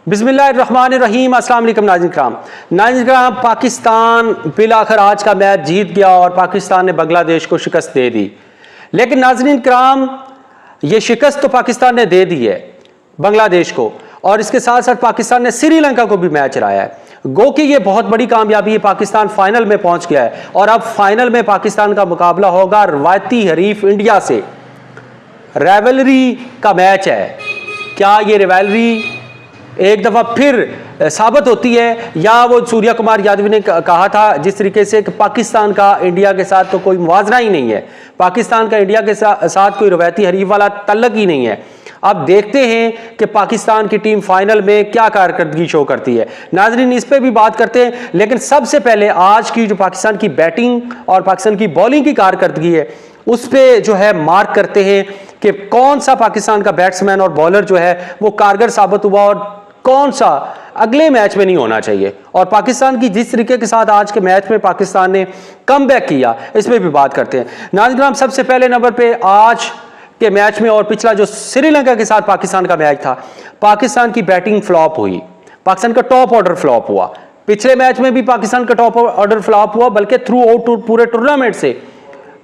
बिस्मिल्लाहिर्रहमानिर्रहीम। अस्सलाम वालेकुम नाज़रीन कराम, पाकिस्तान बिलाखिर आज का मैच जीत गया और पाकिस्तान ने बांग्लादेश को शिकस्त दे दी। लेकिन नाज़रीन कराम, ये शिकस्त तो पाकिस्तान ने दे दी है बांग्लादेश को, और इसके साथ साथ पाकिस्तान ने श्रीलंका को भी मैच हराया है। गो कि ये बहुत बड़ी कामयाबी है, पाकिस्तान फाइनल में पहुंच गया है और अब फाइनल में पाकिस्तान का मुकाबला होगा रवायती हरीफ इंडिया से। राइवलरी का मैच है। क्या ये राइवलरी एक दफ़ा फिर साबित होती है, या वो सूर्या कुमार यादव ने कहा था जिस तरीके से कि पाकिस्तान का इंडिया के साथ तो कोई मुवाजना ही नहीं है, पाकिस्तान का इंडिया के साथ कोई रवायती हरीफ वाला तल्लक ही नहीं है। अब देखते हैं कि पाकिस्तान की टीम फाइनल में क्या कारकर्दगी शो करती है। नाजरीन, इस पे भी बात करते हैं, लेकिन सबसे पहले आज की जो पाकिस्तान की बैटिंग और पाकिस्तान की बॉलिंग की कारकर्दगी है उस पे जो है मार्क करते हैं कि कौन सा पाकिस्तान का बैट्समैन और बॉलर जो है वो कारगर साबित हुआ और कौन सा अगले मैच में नहीं होना चाहिए। और पाकिस्तान की जिस तरीके के साथ आज के मैच में पाकिस्तान ने कमबैक किया, इसमें भी बात करते हैं। नाज़रीन, सबसे पहले नंबर पे आज के मैच में और पिछला जो श्रीलंका के साथ पाकिस्तान का मैच था, पाकिस्तान की बैटिंग फ्लॉप हुई, पाकिस्तान का टॉप ऑर्डर फ्लॉप हुआ। पिछले मैच में भी पाकिस्तान का टॉप ऑर्डर फ्लॉप हुआ, बल्कि थ्रू आउट पूरे टूर्नामेंट से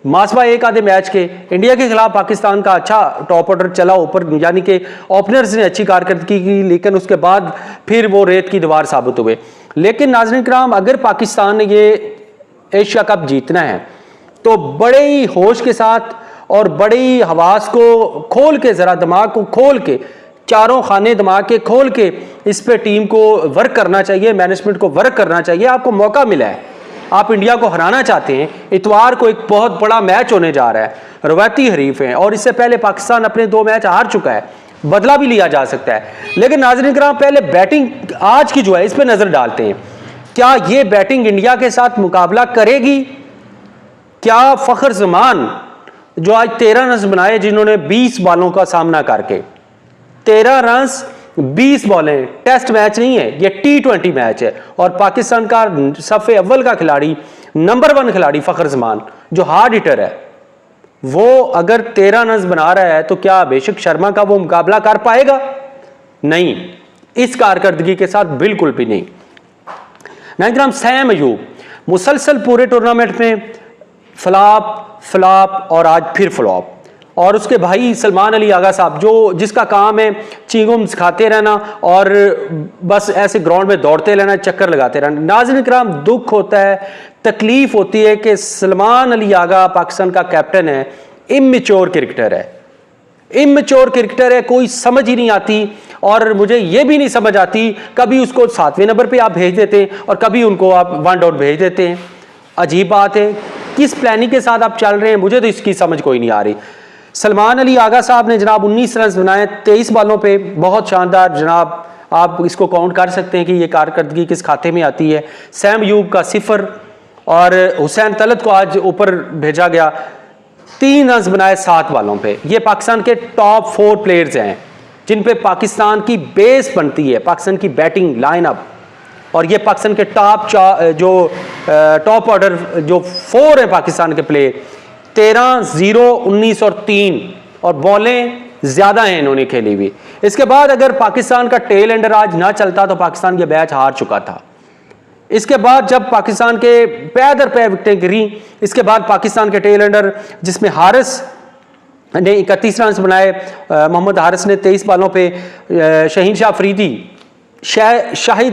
मासवा एक आधे मैच के इंडिया के खिलाफ पाकिस्तान का अच्छा टॉप ऑर्डर चला ऊपर, यानी कि ओपनर्स ने अच्छी कारकर्दगी की, लेकिन उसके बाद फिर वो रेत की दीवार साबित हुए। लेकिन नाज़रीन कराम, अगर पाकिस्तान ने ये एशिया कप जीतना है तो बड़े ही होश के साथ और बड़े ही हवास को खोल के, ज़रा दिमाग को खोल के, चारों खाने दिमाग के खोल के इस पे टीम को वर्क करना चाहिए, मैनेजमेंट को वर्क करना चाहिए। आपको मौका मिला है, आप इंडिया को हराना चाहते हैं। इतवार को एक बहुत बड़ा मैच होने जा रहा है, रवायती हरीफ हैं और इससे पहले पाकिस्तान अपने 2 मैच हार चुका है, बदला भी लिया जा सकता है। लेकिन नाज़रीन कराम, पहले बैटिंग आज की जो है इस पे नजर डालते हैं। क्या ये बैटिंग इंडिया के साथ मुकाबला करेगी? क्या फखर जमान जो आज 13 रन बनाए, जिन्होंने 20 बॉलों का सामना करके 13 रन 20 बॉलें, टेस्ट मैच नहीं है, ये T20 मैच है और पाकिस्तान का सफ़े अव्वल का खिलाड़ी, नंबर 1 खिलाड़ी फखर जमान जो हार्ड हिटर है, वो अगर 13 रन बना रहा है तो क्या अभिषेक शर्मा का वो मुकाबला कर पाएगा? नहीं, इस कारकर्दगी के साथ बिल्कुल भी नहीं। नाम सैम अयूब मुसलसल पूरे टूर्नामेंट में फ्लॉप और आज फिर फ्लॉप, और उसके भाई सलमान अली आगा साहब जो जिसका काम है चिंगम सिखाते रहना और बस ऐसे ग्राउंड में दौड़ते रहना, चक्कर लगाते रहना। नाज़रीन कराम, दुख होता है, तकलीफ होती है कि सलमान अली आगा पाकिस्तान का कैप्टन है, इमेच्योर क्रिकेटर है, इमेच्योर क्रिकेटर है, कोई समझ ही नहीं आती। और मुझे ये भी नहीं समझ आती, कभी उसको 7वें नंबर पे आप भेज देते हैं और कभी उनको आप 1 डाउन भेज देते हैं। अजीब बात है, किस प्लानिंग के साथ आप चल रहे हैं, मुझे तो इसकी समझ कोई नहीं आ रही। सलमान अली आगा साहब ने जनाब 19 रन बनाए 23 बॉलों पे, बहुत शानदार जनाब, आप इसको काउंट कर सकते हैं कि ये कारकर्दगी किस खाते में आती है। सैम अयूब का 0 और हुसैन तलत को आज ऊपर भेजा गया, 3 रन बनाए 7 बॉलों पे। ये पाकिस्तान के टॉप 4 प्लेयर्स हैं जिन पे पाकिस्तान की बेस बनती है, पाकिस्तान की बैटिंग लाइनअप, और ये पाकिस्तान के टॉप ऑर्डर जो 4 हैं पाकिस्तान के प्लेयर, 13, 0, 19 और 3, और बॉलें ज्यादा हैं इन्होंने खेली हुई। इसके बाद अगर पाकिस्तान का टेल एंडर आज ना चलता तो पाकिस्तान ये मैच हार चुका था। इसके बाद जब पाकिस्तान के पै दर पै विकेटें गिरी, इसके बाद पाकिस्तान के टेल एंडर जिसमें हारिस ने 31 रन बनाए, मोहम्मद हारिस ने 23 बॉलों पे, शाहिद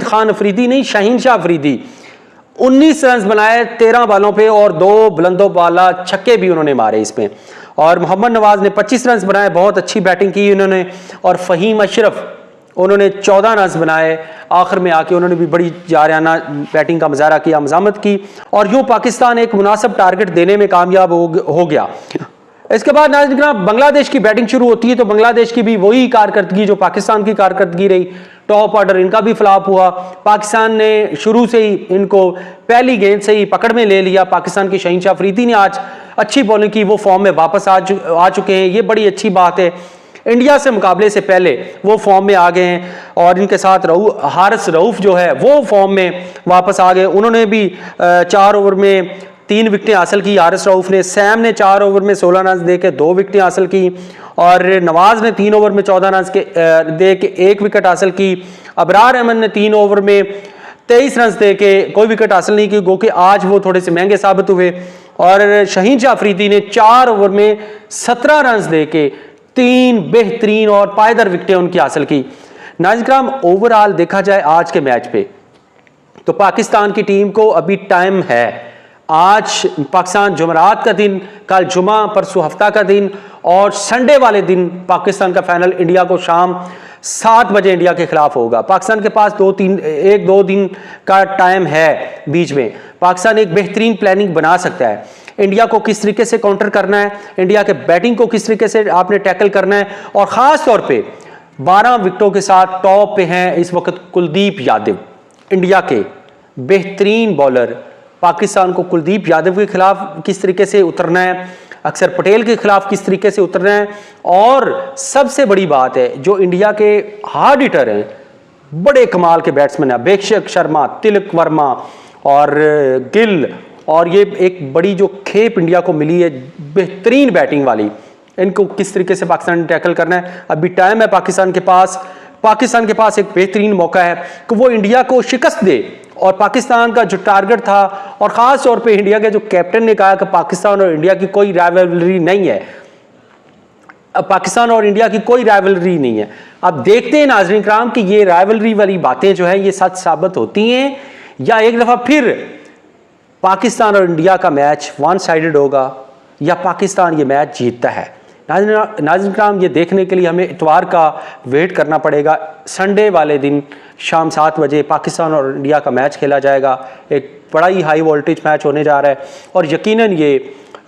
खान अफरीदी नहीं, शाहीन शाह अफरीदी 19 रन बनाए 13 बॉलों पे और 2 बुलंदो बाला छक्के भी उन्होंने मारे इसमें। और मोहम्मद नवाज ने 25 रन बनाए, बहुत अच्छी बैटिंग की उन्होंने। और फ़हीम अशरफ उन्होंने 14 रन बनाए, आखिर में आके उन्होंने भी बड़ी जारियाना बैटिंग का मुजाहरा किया, मज़ामत की, और यूँ पाकिस्तान एक मुनासिब टारगेट देने में कामयाब हो गया। इसके बाद नाज़रीन, बांग्लादेश की बैटिंग शुरू होती है तो बांग्लादेश की भी वही कारकर्दगी जो पाकिस्तान की कारकर्दगी रही, टॉप ऑर्डर इनका भी फ्लॉप हुआ। पाकिस्तान ने शुरू से ही इनको पहली गेंद से ही पकड़ में ले लिया। पाकिस्तान की शाहीन शाह अफरीदी ने आज अच्छी बॉलिंग की, वो फॉर्म में वापस आ चुके हैं, ये बड़ी अच्छी बात है। इंडिया से मुकाबले से पहले वो फॉर्म में आ गए हैं और इनके साथ हारिस रऊफ जो है वो फॉर्म में वापस आ गए। उन्होंने भी 4 ओवर में 3 विकेटें हासिल की हारिस रऊफ ने। सैम ने 4 ओवर में 16 रन दे के 2 विकेटें हासिल की और नवाज ने 3 ओवर में 14 रन दे के 1 विकेट हासिल की। अबरार अहमद ने 3 ओवर में 23 रन दे के कोई विकेट हासिल नहीं की, गो कि आज वो थोड़े से महंगे साबित हुए। और शाहीन शाह अफरीदी ने 4 ओवर में 17 रन दे के 3 बेहतरीन और पायदार विकेटें उनकी हासिल की। नाज़रीन किराम, ओवरऑल देखा जाए आज के मैच पे तो पाकिस्तान की टीम को अभी टाइम है। आज पाकिस्तान जुमेरात का दिन, कल जुमा, परसों हफ्ता का दिन और संडे वाले दिन पाकिस्तान का फाइनल इंडिया को शाम 7 बजे इंडिया के खिलाफ होगा। पाकिस्तान के पास 1-2 दिन का टाइम है बीच में। पाकिस्तान एक बेहतरीन प्लानिंग बना सकता है। इंडिया को किस तरीके से काउंटर करना है, इंडिया के बैटिंग को किस तरीके से आपने टैकल करना है, और ख़ास तौर पे 12 विकेटों के साथ टॉप पे हैं इस वक्त कुलदीप यादव, इंडिया के बेहतरीन बॉलर। पाकिस्तान को कुलदीप यादव के खिलाफ किस तरीके से उतरना है, अक्षर पटेल के खिलाफ किस तरीके से उतरना है, और सबसे बड़ी बात है जो इंडिया के हार्ड हिटर हैं, बड़े कमाल के बैट्समैन हैं, अभिषेक शर्मा, तिलक वर्मा और गिल, और ये एक बड़ी जो खेप इंडिया को मिली है बेहतरीन बैटिंग वाली, इनको किस तरीके से पाकिस्तान ने टैकल करना है। अभी टाइम है पाकिस्तान के पास एक बेहतरीन मौका है कि वो इंडिया को शिकस्त दे। और पाकिस्तान का जो टारगेट था, और ख़ास तौर पे इंडिया के जो कैप्टन ने कहा कि पाकिस्तान और इंडिया की कोई राइवलरी नहीं है, पाकिस्तान और इंडिया की कोई राइवलरी नहीं है। अब देखते हैं नाज़रीन किराम कि ये राइवलरी वाली बातें जो है ये सच साबित होती हैं या एक दफ़ा फिर पाकिस्तान और इंडिया का मैच वन साइडेड होगा या पाकिस्तान ये मैच जीतता है। नाज़रीन किराम, ये देखने के लिए हमें इतवार का वेट करना पड़ेगा। संडे वाले दिन शाम 7 बजे पाकिस्तान और इंडिया का मैच खेला जाएगा। एक बड़ा ही हाई वोल्टेज मैच होने जा रहा है और यकीनन ये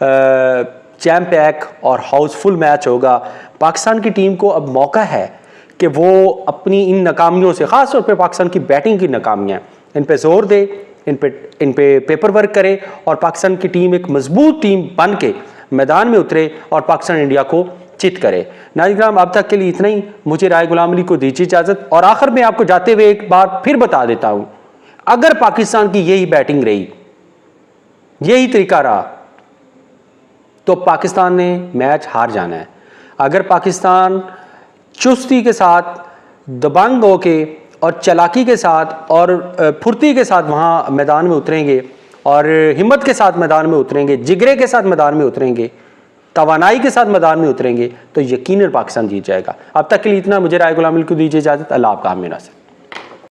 जैम पैक और हाउसफुल मैच होगा। पाकिस्तान की टीम को अब मौका है कि वो अपनी इन नाकामियों से, ख़ास तौर पे पाकिस्तान की बैटिंग की नाकामियाँ, इन पे जोर दे, इन पे पेपर वर्क करे और पाकिस्तान की टीम एक मजबूत टीम बन के मैदान में उतरे और पाकिस्तान इंडिया को चित करे। नाज़रीन किराम, अब तक के लिए इतना ही। मुझे राय गुलाम अली को दीजिए इजाज़त। और आखिर में आपको जाते हुए एक बार फिर बता देता हूं, अगर पाकिस्तान की यही बैटिंग रही, यही तरीका रहा, तो पाकिस्तान ने मैच हार जाना है। अगर पाकिस्तान चुस्ती के साथ, दबंग होके और चालाकी के साथ और फुर्ती के साथ वहाँ मैदान में उतरेंगे और हिम्मत के साथ मैदान में उतरेंगे, जिगरे के साथ मैदान में उतरेंगे, तवानाई के साथ मैदान में उतरेंगे, तो यकीनन पाकिस्तान जीत जाएगा। अब तक के लिए इतना। मुझे राय गुलाम अली को दीजिए इजाज़त। अल्लाह आपका हामी नासिर।